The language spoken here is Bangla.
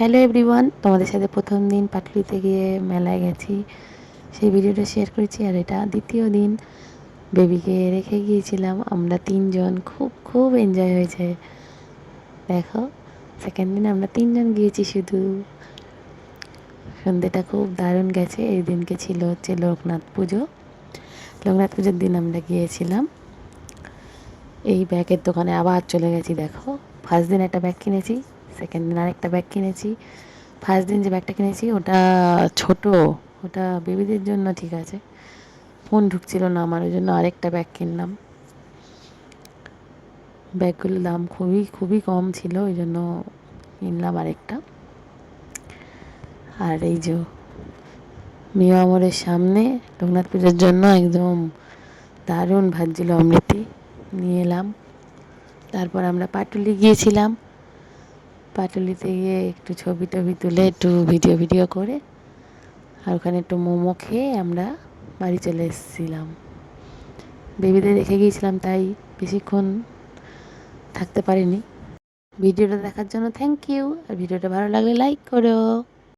হ্যালো এভরিওয়ান, তোমাদের সাথে প্রথম দিন পাটুলিতে গিয়ে মেলায় গেছি সেই ভিডিওটা শেয়ার করেছি। আর এটা দ্বিতীয় দিন, বেবিকে রেখে গিয়েছিলাম আমরা তিনজন। খুব খুব এনজয় হয়েছে। দেখো, সেকেন্ড দিন আমরা তিনজন গিয়েছি শুধু। সন্ধ্যেটা খুব দারুণ গেছে। এই দিনকে ছিল হচ্ছে লোকনাথ পুজো। লোকনাথ পুজোর দিন আমরা গিয়েছিলাম। এই ব্যাগের দোকানে আবার চলে গেছি। দেখো, ফার্স্ট দিন একটা ব্যাগ কিনেছি, সেকেন্ড দিন আরেকটা ব্যাগ কিনেছি। ফার্স্ট দিন যে ব্যাগটা কিনেছি ওটা ছোট, ওটা বেবিদের জন্য ঠিক আছে, ফোন ঢুকছিল না আমার, ওই জন্য আরেকটা ব্যাগ কিনলাম। ব্যাগগুলোর দাম খুবই খুবই কম ছিল, ওই জন্য কিনলাম আরেকটা। আর এই যে মিয়া আমরের সামনে লোকনাথ পুজোর জন্য একদম দারুণ ভাজছিল অমৃতি, নিয়ে এলাম। তারপর আমরা পাটুলি গিয়েছিলাম। পাটুলিতে গিয়ে একটু ছবি টবি তুলে একটু ভিডিও করে আর ওখানে একটু মোমো খেয়ে আমরা বাড়ি চলে এসেছিলাম। বেবিদের রেখে গিয়েছিলাম তাই বেশিক্ষণ থাকতে পারিনি। ভিডিওটা দেখার জন্য থ্যাংক ইউ। আর ভিডিওটা ভালো লাগলে লাইক করো।